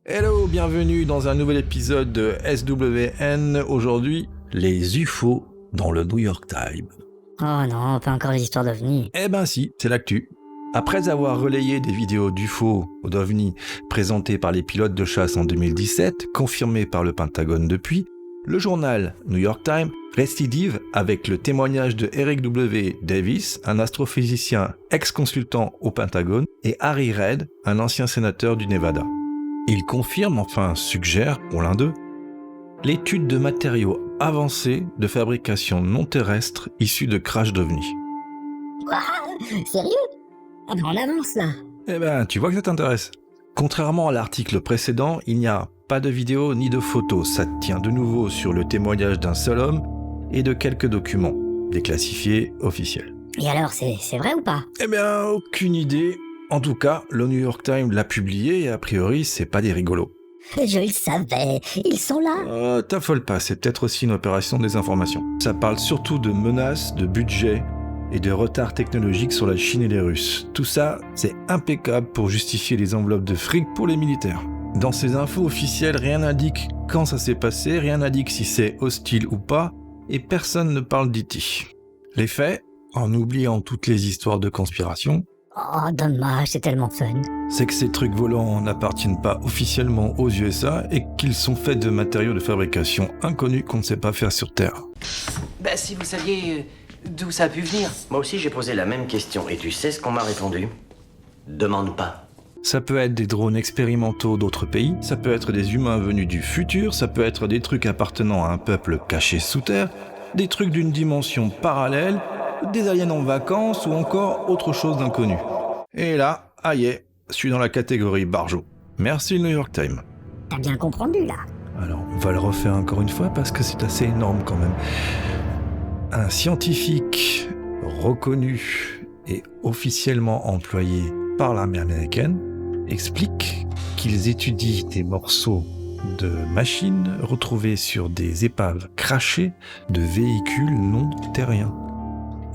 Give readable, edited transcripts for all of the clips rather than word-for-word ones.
Hello, bienvenue dans un nouvel épisode de SWN. Aujourd'hui, les UFO dans le New York Times. Oh non, pas encore les histoires d'OVNI. Eh ben si, c'est l'actu. Après avoir relayé des vidéos d'UFO ou d'OVNI présentées par les pilotes de chasse en 2017, confirmées par le Pentagone depuis, le journal New York Times récidive avec le témoignage de Eric W. Davis, un astrophysicien ex-consultant au Pentagone, et Harry Reid, un ancien sénateur du Nevada. Il confirme, enfin suggère pour l'un d'eux, l'étude de matériaux avancés de fabrication non terrestre issus de crash d'OVNI. Quoi ? Sérieux ? Ah ben on avance là. Eh ben, tu vois que ça t'intéresse. Contrairement à l'article précédent, il n'y a pas de vidéo ni de photos. Ça tient de nouveau sur le témoignage d'un seul homme et de quelques documents, déclassifiés officiels. Et alors, c'est vrai ou pas ? Eh bien, aucune idée. En tout cas, le New York Times l'a publié et a priori, c'est pas des rigolos. Je le savais, ils sont là. T'affole pas, c'est peut-être aussi une opération de désinformation. Ça parle surtout de menaces, de budget et de retard technologique sur la Chine et les Russes. Tout ça, c'est impeccable pour justifier les enveloppes de fric pour les militaires. Dans ces infos officielles, rien n'indique quand ça s'est passé, rien n'indique si c'est hostile ou pas, et personne ne parle d'IT. Les faits, en oubliant toutes les histoires de conspiration, Oh dommage, c'est tellement fun. c'est que ces trucs volants n'appartiennent pas officiellement aux USA et qu'ils sont faits de matériaux de fabrication inconnus qu'on ne sait pas faire sur Terre. Bah si vous saviez d'où ça a pu venir. Moi aussi j'ai posé la même question et tu sais ce qu'on m'a répondu ? Demande pas. Ça peut être des drones expérimentaux d'autres pays, ça peut être des humains venus du futur, ça peut être des trucs appartenant à un peuple caché sous terre, des trucs d'une dimension parallèle, des aliens en vacances ou encore autre chose d'inconnu. Et là, aïe, je suis dans la catégorie barjo. Merci le New York Times. T'as bien compris là. Alors, on va le refaire encore une fois parce que c'est assez énorme quand même. Un scientifique reconnu et officiellement employé par l'armée américaine explique qu'ils étudient des morceaux de machines retrouvés sur des épaves crashées de véhicules non terriens.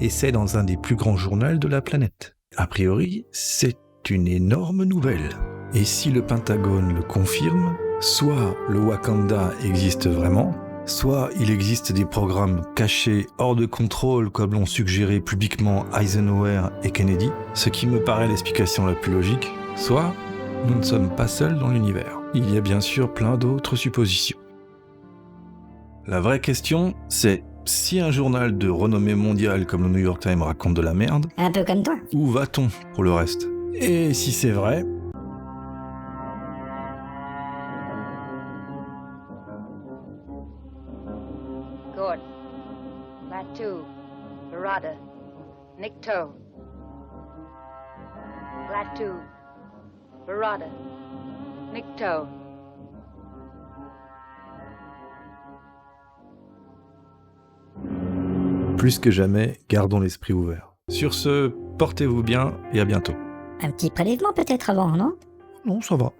Et c'est dans un des plus grands journaux de la planète. A priori, c'est une énorme nouvelle. Et si le Pentagone le confirme, soit le Wakanda existe vraiment, soit il existe des programmes cachés hors de contrôle comme l'ont suggéré publiquement Eisenhower et Kennedy, ce qui me paraît l'explication la plus logique, soit nous ne sommes pas seuls dans l'univers. Il y a bien sûr plein d'autres suppositions. La vraie question, c'est si un journal de renommée mondiale comme le New York Times raconte de la merde, Un peu comme toi. où va-t-on pour le reste ? Et si c'est vrai, Gordon, Latu, Barada, Nikto. Latu, Barada, Nikto. plus que jamais, gardons l'esprit ouvert. Sur ce, portez-vous bien et à bientôt. Un petit prélèvement peut-être avant, non ? Non, ça va.